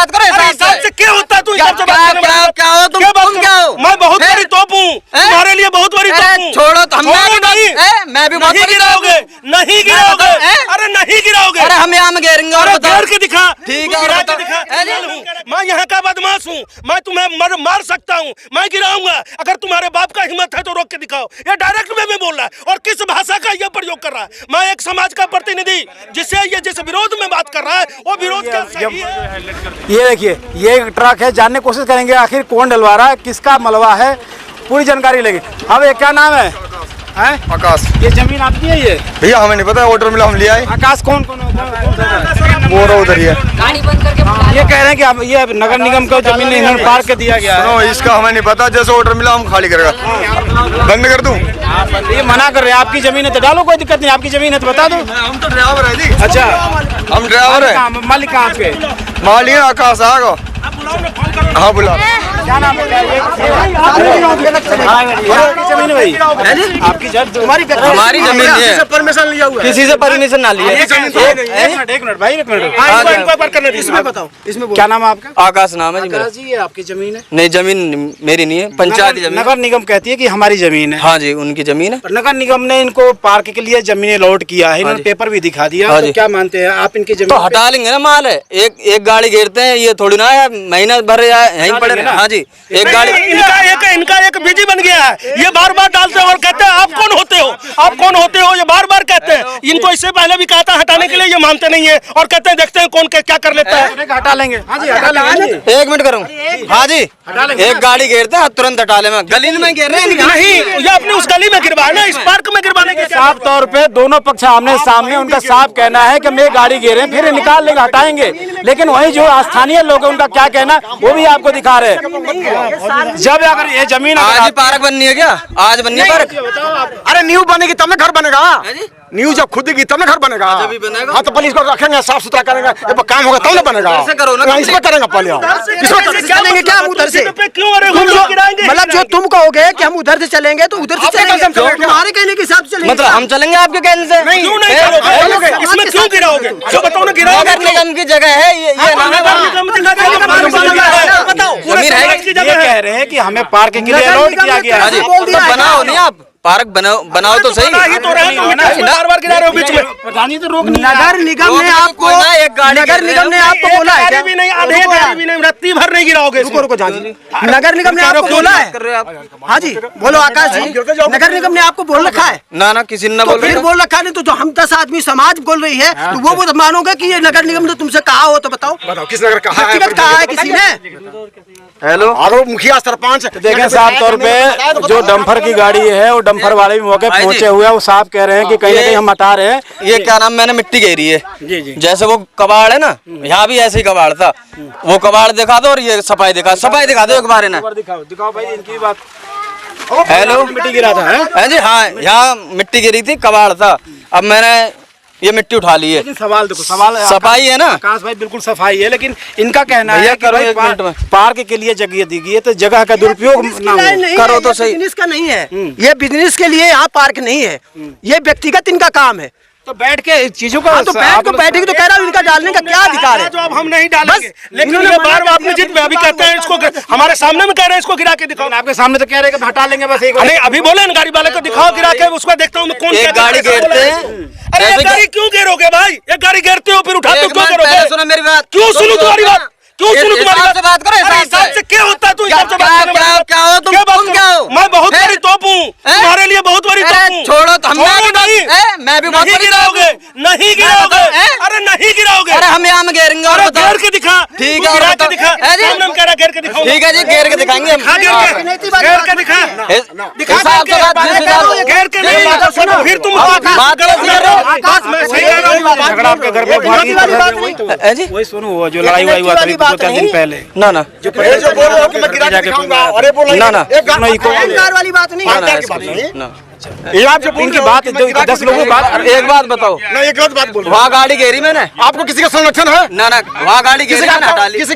बात करो, हिसाब से क्या होता है? तू क्या हो तुम क्या हो? मैं बहुत बड़ी तोप हूँ, तुम्हारे लिए बहुत बड़ी तोप हूँ। छोड़ो तो मैं भी नहीं गिराओगे, नहीं गिराओगे, अरे नहीं गिराओगे। अरे हम यहाँ में गिरेंगे और गिर के दिखा। ठीक है, मैं यहाँ का बदमाश हूँ, मैं तुम्हें मार सकता हूँ, मैं गिराऊंगा। अगर तुम्हारे बाप का हिम्मत है तो रोक के दिखाओ। ये डायरेक्ट वे में बोल रहा है और किस भाषा का ये प्रयोग कर रहा है। मैं एक समाज का प्रतिनिधि जिससे ये जिस विरोध में बात कर रहा है वो विरोध क्या सही है। ये देखिए, ये एक ट्रक है, जानने की कोशिश करेंगे आखिर कौन डलवा रहा है, किसका मलबा है, पूरी जानकारी लेंगे। अब ये क्या नाम है? आकाश। ये जमीन आपकी है? ये भैया हमें नहीं पता, ऑर्डर मिला हम लिया है। आकाश कौन वो रहा उधर ही है। ये कह रहे हैं कि अब ये नगर निगम को जमीन इन्होंने पार्क के दिया गया है। इसका हमें नहीं पता, जैसे ऑर्डर मिला हम खाली करेगा। बंद कर दूं? ये मना कर रहे हैं। आपकी जमीन है तो डालो, कोई दिक्कत नहीं। आपकी जमीन है तो बता दो। हम तो ड्राइवर है जी। अच्छा, हम ड्राइवर है। मालिक कहाँ आपके? मालिक आकाश आएगा। हाँ बुला। क्या नाम है? आपकी जमीन है भाई? आपकी हमारी जमीन है, परमिशन लिया हुआ है। किसी से परमिशन ना लिया। एक मिनट भाई, एक मिनट। इसमें बताओ, इसमें क्या नाम है आपका? आकाश नाम है जी मेरा। जी, ये आपकी जमीन है? नहीं, जमीन मेरी नहीं है, पंचायत जमीन। नगर निगम कहती है कि हमारी जमीन है। हाँ जी, उनकी जमीन है। पर नगर निगम ने इनको पार्क के लिए जमीन अलॉट किया है, इन्होंने पेपर भी दिखा दिया। तो क्या मानते हैं आप इनकी जमीन? तो हटा लेंगे ना माल है। एक गाड़ी घेरते हैं, ये थोड़ी ना है महीना भर यहीं पड़े। हाँ जी, एक गाड़ी। इनका एक बिजी बन गया है। ये बार बार डालते हैं और कहते हैं आप कौन होते हो, आप कौन होते हो, ये बार बार कहते हैं। इनको इससे पहले भी कहा था हटाने के लिए, ये मानते नहीं है और कहते हैं देखते हैं कौन क्या कर लेता है। हटा लेंगे। हाँ जी, हटा लेंगे। एक मिनट करूँ? हाँ जी, एक गाड़ी घेरते हैं, तुरंत हटा ले। गली में घेर रहे हैं नहीं, ये अपनी उस गली में गिरवाना, इस पार्क में गिरवाने के साफ तौर पे दोनों पक्ष आमने सामने, उनका साफ कहना है कि मैं गाड़ी घेरे फिर निकाल लेंगे, हटाएंगे। लेकिन वही जो स्थानीय लोग हैं उनका क्या कहना, वो भी आपको दिखा रहे हैं। जब अगर ये जमीन आज पार्क बननी है क्या? आज बननी है पार्क? अरे न्यू बनेगी तब ना घर बनेगा। न्यू जब खुदेगी तब ना घर बनेगा। हाँ तो पुलिस को रखेंगे, साफ सुथरा करेंगे, काम होगा तब ना बनेगा। इसमें करेंगे पहले, चलेंगे क्या हम उधर से? मतलब जो तुम कहोगे कि हम उधर से चलेंगे तो उधर से चलेंगे, तुम्हारे कहने के हिसाब से चलेंगे। मतलब हम चलेंगे आपके कहने से? इसमें क्यों गिराओगे? जो बताओ ना, गिराओगे। नगर निगम की जगह है ये कह रहे हैं कि हमें पार्क के लिए अलॉट किया गया है। बनाओ नहीं, आप पार्क बनाओ तो सही। बार-बार गिरा रहे हो बीच में। प्रधानी तो रोक नहीं। नगर निगम ने आपको बोला है क्या? भी नहीं, आधे गाड़ी भी नहीं, रत्ती भर नहीं गिराओगे। रुको जानी, नगर निगम ने आपको बोला है? हाँ जी, बोलो आकाश जी, नगर निगम ने आपको बोल रखा है? ना किसी ने तो फिर बोल रखा नहीं तो हम 10 आदमी समाज बोल रही है तो वो मानोगे कि ये नगर निगम ने तुमसे कहा हो? तो बताओ किस नगर कहा है किसी ने? हेलो, आरो मुखिया सरपंच। देखें, साफ तौर पे जो डंपर की गाड़ी है वो डंपर वाले भी मौके पहुंचे हुए हैं, वो साफ कह रहे हैं कि कहीं ना कहीं हम हटा रहे हैं। ये क्या नाम, मैंने मिट्टी घेरी है जी। जैसे वो कबाड़ है ना, यहाँ भी ऐसे ही कबाड़ था। वो कबाड़ दिखा दो और ये सफाई दिखा दो एक बार। दिखाओ भाई, इनकी बात। हेलो, मिट्टी गिरा था है जी? हाँ, यहाँ मिट्टी गिरी थी, कबाड़ था। अब मैंने ये मिट्टी उठा ली है। लेकिन सवाल देखो, सवाल सफाई है ना। आकाश भाई बिल्कुल सफाई है, लेकिन इनका कहना है कि भाई पार्क के लिए जगह दी गई है तो जगह का दुरुपयोग ना हो। करो तो सही। बिजनेस का नहीं है ये, बिजनेस के लिए यहाँ पार्क नहीं है, ये व्यक्तिगत इनका काम है। तो बैठ के चीजों का तो बैठेगी तो कह रहा हूँ, इनका डालने का क्या अधिकार है? जो अब हम नहीं डालेंगे, लेकिन ये बार बार अपनी जिद में अभी कहते हैं इसको, हमारे सामने में कह रहे हैं इसको गिरा के दिखाओ। आपके सामने तो कह रहे हैं कि हटा लेंगे बस। एक नहीं, अभी बोले ना गाड़ी वाले को दिखाओ गिरा के, उसको देखता हूँ मैं कौन एक गाड़ी घेरते हैं। अरे एक गाड़ी क्यों घेरोगे भाई? एक गाड़ी घेरते हो फिर उठाते हो, क्यों घेरोगे? सुनो मेरी बात। क्यों सुनूं तुम्हारी बात? क्यों सुनूं तुम्हारी बात? बात करो हिसाब से क्या होता है? तू हिसाब से क्या हो तुम क्या हो? मैं बहुत बड़ी तोप हूँ, तुम्हारे लिए बहुत बड़ी तोप हूँ। छोड़ो तो मैं भी नहीं गिराओगे, नहीं गिराओगे, अरे नहीं गिराओगे। अरे हम यहाँ में घेरेंगे और घेर के दिखा। ठीक है, गिरा के दिखा। कह रहा घेर के दिखाओ। ठीक है जी, घेर के दिखाएंगे हम। घेर के दिखा, घेर के नहीं, फिर तुम बात झगड़ा आपके घर पे जी वही सुनो, वो जो लड़ाई हुआ था 2-3 दिन पहले। ना जो बोल रहे हो कि मैं गिरा के दिखाऊंगा, अरे बोलो ना अहंकार वाली बात नहीं है। ये आप जो इनकी बात 10 लोगों की बात। एक बात बताओ, नहीं एक गलत बात बोल। वहाँ गाड़ी घेरी मैंने, आपको किसी का संरक्षण है? ना वहाँ गाड़ी घेरी मैंने, हटा ली। किसी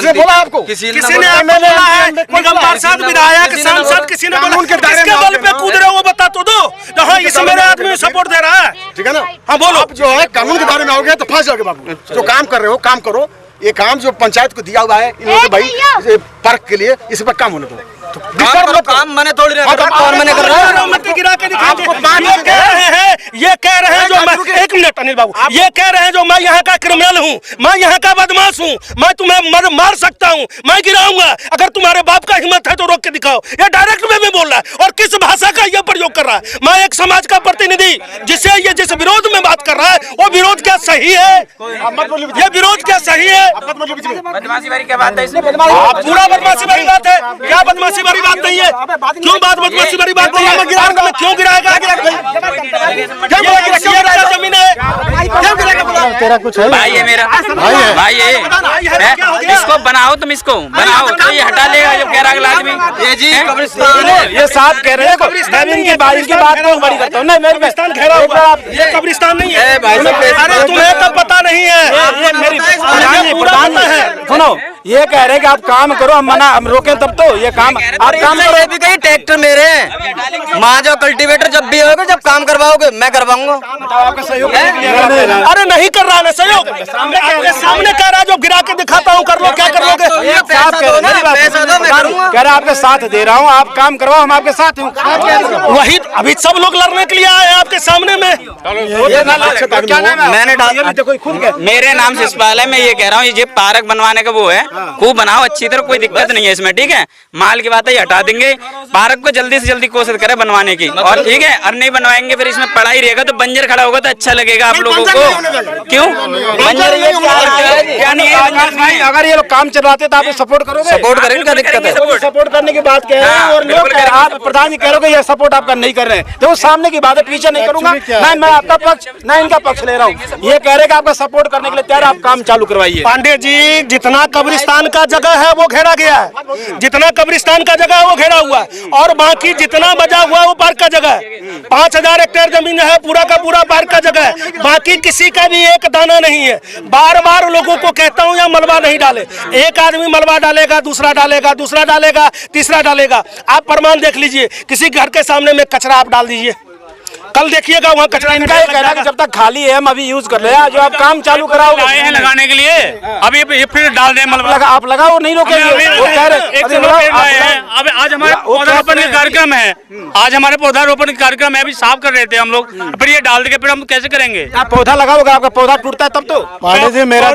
ने बोला आपको? किसी ने बोला है? निगम पार्षद, विधायक, सांसद, किसी ने बोला? किसके बल पे कूद रहे हो वो बता तो दो। जहाँ इस मेरे आदमी सपोर्ट दे रहा है, ठीक है ना? हाँ बोलो। आप जो है कानून के बारे में आओगे तो फंस जाओगे बाबू। जो काम कर रहे हो काम करो, ये काम जो पंचायत को दिया हुआ है इन लोगों भाई पार्क के लिए, इस पर काम होने दो। काम मैंने थोड़ी नहीं कर रहा, मैंने कर रहा है। गिरा के ये कह रहे हैं जो मैं, एक मिनट अनिल बाबू, ये कह रहे हैं जो मैं यहाँ का क्रिमिनल हूँ, मैं यहाँ का बदमाश हूँ, मैं तुम्हें मार सकता हूँ, मैं गिराऊंगा, अगर तुम्हारे बाप का हिम्मत है तो रोक के दिखाओ। ये डायरेक्ट वे में बोल रहा है और किस भाषा का ये प्रयोग कर रहा है। मैं एक समाज का प्रतिनिधि जिसे ये जिस विरोध में बात कर रहा है वो विरोध क्या सही है? ये विरोध क्या सही है? बदमाशी वाली क्या बात है इसमें? पूरा बदमाशी वाली बात है क्या? बदमाशी वाली बात नहीं है। क्यों बात बदमाशी वाली बात नहीं है? क्यों गिराएगा? जमीन है तेरा कुछ है? भाई है मेरा, भाई है, इसको बनाओ, तुम इसको बनाओ तो ये हटा लेगा जो कह रहा आदमी। ये जी ये साहब कह रहे हैं इनकी बात को बड़ी करता हूँ। नहीं मेरे कब्रिस्तान घेरा हुआ, ये कब्रिस्तान नहीं है भाई साहब। अरे तुम्हें तो पता नहीं है, ये मेरी प्रधान है। सुनो, ये कह रहे हैं कि आप काम करो, हम रोकें तब तो ये काम आप काम करो। ये भी कहीं ट्रैक्टर मेरे हैं, माँ जो कल्टीवेटर जब भी होगा, जब काम करवाओगे मैं करवाऊंगा। आपका सहयोग अरे नहीं कर रहा है सहयोग, आपके सामने कह रहा है जो गिरा के दिखाता हूँ कर लो, क्या कर लोगे? कह रहा आपके साथ दे रहा हूँ, आप काम करवाओ, हम आपके साथ हूँ। वही अभी सब लोग लड़ने के लिए आए हैं आपके सामने में। क्या नाम है? मैंने मेरे नाम से इस्पाल है। मैं ये कह रहा हूँ ये पार्क बनवाने का वो है, खूब बनाओ अच्छी तरह, कोई दिक्कत नहीं है इसमें, ठीक है। माल की बात है, ये हटा देंगे। पार्क को जल्दी से जल्दी कोशिश करें बनवाने की, और ठीक है, और नहीं बनवाएंगे फिर इसमें पड़ा ही रहेगा, तो बंजर खड़ा होगा तो अच्छा लगेगा आप लोगों को। क्यों बंजर? ये क्या नहीं है? अगर ये लोग काम चलवाते तो आप सपोर्ट करोगे? सपोर्ट करेंगे, क्या दिक्कत है? सपोर्ट करने की बात कह रहे हैं और लोग आप प्रधान जी कह रहे हो ये सपोर्ट आपका नहीं कर रहे हैं, तो सामने की बात है, पीछे नहीं करूंगा। नहीं मैं आपका पक्ष, नहीं इनका पक्ष ले रहा हूँ। ये कह रहे हैं कि आपका सपोर्ट करने के लिए तैयार, आप काम चालू करवाइए। पांडे जी, जितना कब्रिस्तान का जगह है वो घेरा गया है, जितना कब्रिस्तान का जगह है वो घेरा हुआ है, और बाकी जितना बचा हुआ वो पार्क का जगह है। 5000 हेक्टेयर जमीन है, पूरा का पूरा पार्क का जगह है, बाकी किसी का भी एक दाना नहीं है। बार बार लोगों को कहता हूँ यहाँ मलबा नहीं डाले, एक आदमी मलबा डालेगा, दूसरा डालेगा, दूसरा डालेगा, तीसरा डालेगा। आप प्रमाण देख लीजिए, किसी घर के सामने में कचरा आप डाल दीजिए, कल देखिएगा वहाँ कचरा। इनका ये कहना है कि जब तक खाली है हम अभी यूज कर ले, जो आप काम चालू कराओगे लगाने के लिए, अभी फिर डाल दें मलबा। आप लगाओ, नहीं रोकेंगे। वो कह रहे अब आज हमारे पौधारोपण का कार्यक्रम है, आज हमारे पौधारोपण का कार्यक्रम है, अभी साफ कर रहे थे हम लोग, फिर ये डाल देंगे, फिर हम कैसे करेंगे? आप पौधा लगाओगे, आपका पौधा टूटता है तब तो। पांडे जी, मेरा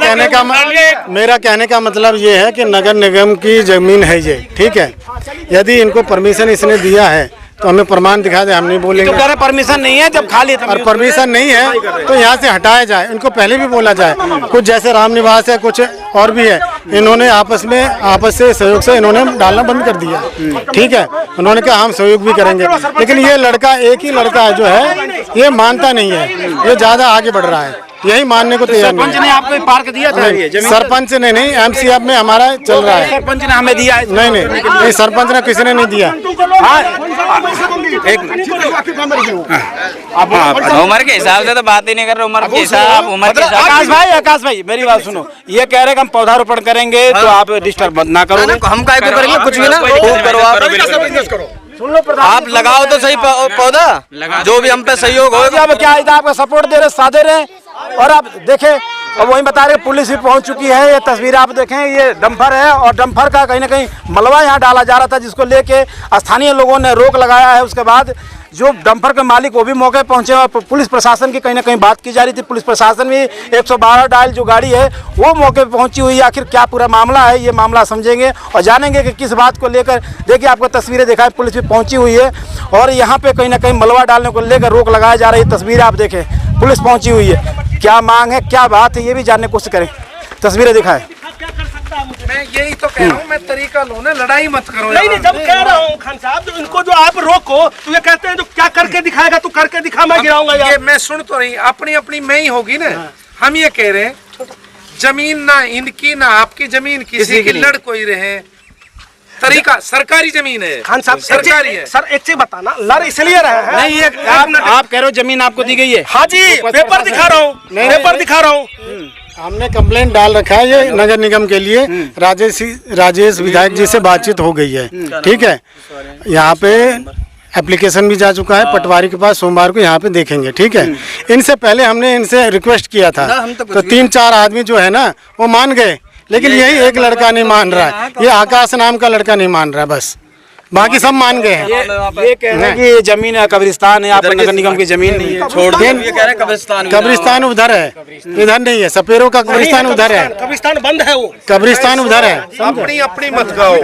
कहने का मतलब ये है कि नगर निगम की जमीन है ये, ठीक है। यदि इनको परमिशन इसने दिया है तो हमें प्रमाण दिखा दे, हम नहीं बोलेंगे। तो कह रहे परमिशन नहीं है, जब खाली और परमिशन नहीं है तो यहाँ से हटाया जाए। इनको पहले भी बोला जाए, कुछ जैसे राम निवास है, कुछ और भी है, इन्होंने आपस से सहयोग से इन्होंने डालना बंद कर दिया, ठीक है। उन्होंने कहा हम सहयोग भी करेंगे, लेकिन ये लड़का, एक ही लड़का जो है, ये मानता नहीं है, ये ज्यादा आगे बढ़ रहा है, यही मानने को तैयार नहीं। सरपंच ने आपको पार्क दिया था? सरपंच ने नहीं, MCF में हमारा चल रहा है। सरपंच ने हमें दिया है? नहीं, सरपंच ने किसी ने नहीं दिया। उम्र के हिसाब से तो बात ही नहीं कर रहे, उम्र के हिसाब, उम्र के हिसाब। आकाश भाई मेरी बात सुनो, ये कह रहे कि हम पौधारोपण करेंगे तो आप डिस्टर्ब ना करो। हम काय को करेंगे, कुछ भी ना, खूब करो आप। आप लगाओ तो सही पौधा, जो भी हम पे सहयोग होगा। अब क्या आपका सपोर्ट दे रहे, साथ दे रहे, और आप देखें, और वही बता रहे पुलिस भी पहुंच चुकी है। ये तस्वीर आप देखें, ये डंपर है, और डंपर का कहीं ना कहीं मलबा यहाँ डाला जा रहा था, जिसको लेके स्थानीय लोगों ने रोक लगाया है। उसके बाद जो डंपर के मालिक वो भी मौके पहुंचे, और पुलिस प्रशासन की कहीं ना कहीं बात की जा रही थी। पुलिस प्रशासन भी 112 डायल जो गाड़ी है वो मौके पे पहुंची हुई है। आखिर क्या पूरा मामला है, ये मामला समझेंगे और जानेंगे कि किस बात को लेकर। देखिए, आपको तस्वीरें दिखाएं, पुलिस भी पहुंची हुई है, और यहाँ पे कहीं ना कहीं मलबा डालने को लेकर रोक लगाया जा रही है। तस्वीरें आप देखें, पुलिस पहुंची हुई है, क्या मांग है, क्या बात है, ये भी जानने की कोशिश करें। तस्वीरें दिखाएं। मैं यही तो कह रहा हूँ, मैं तरीका लो ना, लड़ाई मत करो। नहीं, जब कह रहा हूँ खान साहब, तो इनको जो आप रोको तो ये कहते हैं जो क्या करके दिखाएगा, तू करके दिखा, मैं गिराऊंगा यार। मैं सुन तो रही, अपनी मैं ही होगी ना। हम ये कह रहे हैं, जमीन ना इनकी ना आपकी जमीन, किसी की लड़ कोई रहे, तरीका सरकारी जमीन है। खान साहब सरकारी है। सर एक चीज बताना, लड़ इसलिए रहे हैं। नहीं, ये आप कह रहे हो जमीन आपको दी गई है? हाँ जी, पेपर दिखा रहा हूँ, पेपर दिखा रहा हूँ। हमने कंप्लेंट डाल रखा है ये नगर निगम के लिए। राजेश विधायक जी से बातचीत हो गई है, ठीक है। यहाँ पे एप्लीकेशन भी जा चुका है पटवारी के पास, सोमवार को यहाँ पे देखेंगे, ठीक है। इनसे पहले हमने इनसे रिक्वेस्ट किया था, तो 3-4 आदमी जो है ना वो मान गए, लेकिन यही एक लड़का नहीं मान रहा है, ये आकाश नाम का लड़का नहीं मान रहा है, बस बाकी सब मान गए हैं। ये कह रहे हैं कि ये जमीन है कब्रिस्तान है, यहाँ पर नगर निगम की जमीन नहीं है। छोड़ दो, ये कह रहे हैं कब्रिस्तान कब्रिस्तान उधर है, इधर नहीं है। सपेरों का कब्रिस्तान उधर है, कब्रिस्तान बंद है वो, कब्रिस्तान उधर है। अपनी अपनी मत गाओ,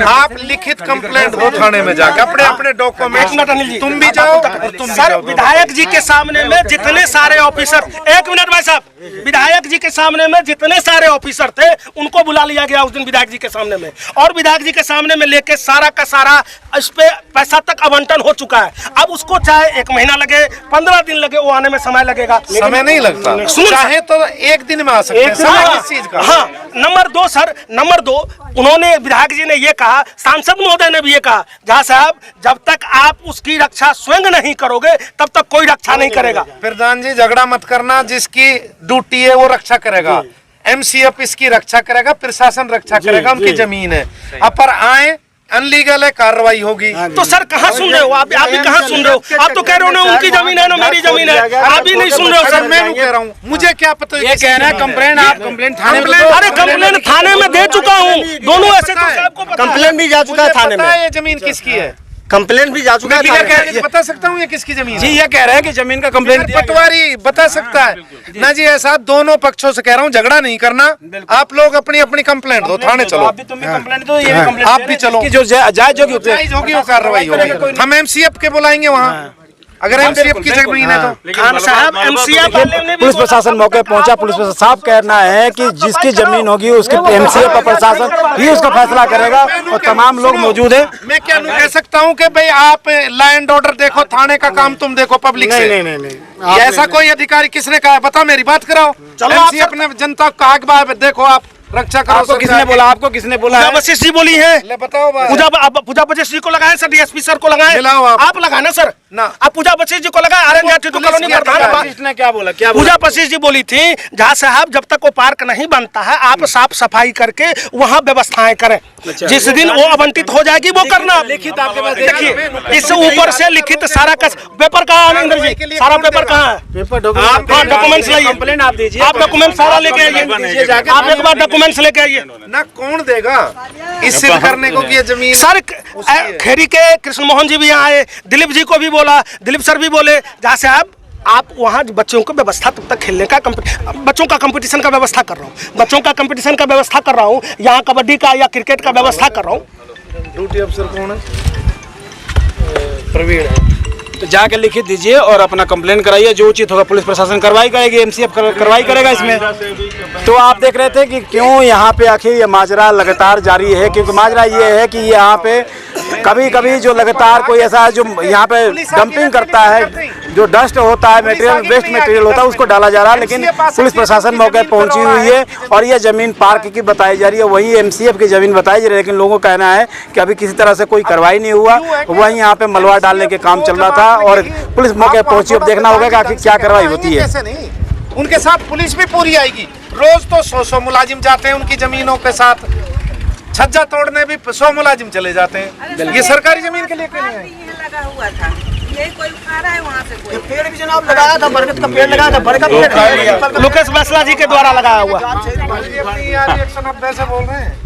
आप लिखित कंप्लेंट दो थाने में जाकर, अपने अपने डॉक्यूमेंट तुम भी जाओ और तुम भी सर जाओ। विधायक जी के सामने में जितने सारे ऑफिसर, एक मिनट भाई साहब, विधायक जी के सामने में जितने सारे ऑफिसर थे उनको बुला लिया गया उस दिन विधायक जी के सामने में, और विधायक जी के सामने में लेके सारा का सारा इस पे पैसा तक आवंटन हो चुका है। अब उसको चाहे 1 महीना लगे, 15 दिन लगे, वो आने में समय लगेगा। समय नहीं लगता, चाहे तो 1 दिन में आ सकते हैं। किस चीज का? हाँ, नंबर 2 सर, नंबर 2 उन्होंने विधायक जी ने ये कहा, सांसद महोदय ने भी ये कहा, जहाँ साहब जब तक आप उसकी रक्षा स्वयं नहीं करोगे तब तक कोई रक्षा नहीं करेगा। प्रधान जी झगड़ा मत करना, जिसकी ड्यूटी है वो रक्षा करेगा, एमसीएफ इसकी रक्षा करेगा, प्रशासन रक्षा करेगा, उनकी जमीन है। अब पर आए अनलीगल है, कार्रवाई होगी। तो सर कहाँ सुन रहे हो आप भी कहाँ सुन रहे हो? आप तो कह रहे हो ना उनकी जमीन है ना मेरी जमीन है, आप भी नहीं सुन रहे हो सर। मैं कह रहा हूँ, मुझे क्या पता। ये कह रहे हैं कंप्लेंट, आप कंप्लेंट थाने में, अरे कंप्लेंट थाने में दे चुका हूँ, दोनों ऐसे कंप्लेन भी जा चुका है थाने में, ये जमीन किसकी है, कंप्लेन भी जा चुका है थाने में। बता सकता हूँ ये किसकी जमीन जी है? ये कह रहे हैं कि जमीन का कंप्लेंट पटवारी बता सकता है ना जी। ऐसा दोनों पक्षों से कह रहा हूँ, झगड़ा नहीं करना। आप लोग अपनी अपनी कंप्लेंट दो, थाने चलो। तुम भी कंप्लेंट दो, ये भी कंप्लेंट, आप भी चलो, जो जायज होगी जायज होगी वो कार्रवाई होगी। हम एमसीएफ के बुलाएंगे वहाँ, अगर एमसीएफ की जमीन है तो। खान साहब एमसीएफ पुलिस प्रशासन मौके पहुंचा, पुलिस प्रशासन साफ कहना है कि जिसकी जमीन होगी उसके एमसीएफ का प्रशासन ही उसका फैसला करेगा, और तमाम लोग मौजूद हैं। मैं क्या कह सकता हूँ कि भाई आप लॉ एंड ऑर्डर देखो, थाने का काम तुम देखो पब्लिक से। नहीं, ऐसा कोई अधिकारी किसने कहा? बता, मेरी बात कराओ। चलो एमसीएफ ने जनता को कहा कि भाई देखो आप रक्षा करो। आपको किसने बोला? आपको किसने बोला? पूजा वशिष्ठ जी बोली है। ले बताओ बात। पूजा वशिष्ठ जी को लगाए सर, डीएसपी सर को लगाए, मिलाओ आप लगाना सर ना। आप पूजा वशिष्ठ जी को लगाए, आरएन कॉलोनी प्रधान ने क्या बोला? क्या पूजा वशिष्ठ जी बोली थी, जहाँ साहब जब तक वो पार्क नहीं बनता है आप साफ सफाई करके वहाँ व्यवस्थाएं करें, जिस दिन वो आवंटित हो जाएगी वो करना। लिखित आपके पास देखिए, इस ऊपर से लिखित सारा पेपर कहाँ है इंद्र जी? सारा पेपर कहाँ है? आप डॉक्यूमेंट्स लाइए, कंप्लेंट आप दीजिए, आप डॉक्यूमेंट सारा लेके आइए, आप एक बार डॉक्यूमेंट्स लेके आइए ना। कौन देगा इस सिद्ध करने को कि ये जमीन सर? खेरी के कृष्ण मोहन जी भी यहाँ आए, दिलीप जी को भी बोला, दिलीप सर भी बोले, जहाँ से आप वहाँ बच्चों को व्यवस्था तब तक खेलने का बच्चों का कंपटीशन का व्यवस्था कर रहा हूँ, बच्चों का कंपटीशन का व्यवस्था कर रहा हूँ, यहाँ कबड्डी का या क्रिकेट का व्यवस्था कर रहा हूँ। ड्यूटी अफसर कौन है? प्रवीण है। तो जाके लिखित दीजिए और अपना कंप्लेन कराइए, जो उचित होगा पुलिस प्रशासन कार्रवाई करेगी, एमसीएफ कार्रवाई करेगा इसमें। तो आप देख रहे थे कि क्यों यहाँ पे आखिर ये माजरा लगातार जारी है, क्योंकि माजरा ये है कि यहाँ पे कभी कभी जो लगातार कोई ऐसा जो यहाँ पे डंपिंग करता है, जो डस्ट होता है, मटेरियल वेस्ट मटेरियल होता है, उसको डाला जा रहा है। लेकिन पुलिस प्रशासन मौके पहुंची हुई है और ये जमीन पार्क की बताई जा रही है, वही एमसीएफ की जमीन बताई जा रही है। लेकिन लोगों का कहना है कि अभी किसी तरह से कोई कार्रवाई नहीं हुआ, वहीं यहाँ पे मलबा डालने के काम चल रहा था और पुलिस मौके पहुंची। अब देखना होगा कि आखिर क्या कार्रवाई होती है। नहीं, उनके साथ पुलिस भी पूरी आएगी। रोज तो 100 मुलाजिम जाते हैं उनकी जमीनों के साथ, छज्जा तोड़ने भी 100 मुलाजिम चले जाते हैं। ये सरकारी जमीन के लिए क्यों नहीं है? लगा हुआ था, यही कोई उठा रहा है वहाँ से कोई। पेड़ भी जनाब लगाया था, बरगद का पेड़ लगाया था, बरगद का पेड़ लोकेश बसला जी के द्वारा लगाया हुआ। अपनी रिएक्शन आप वैसे बोल रहे हैं।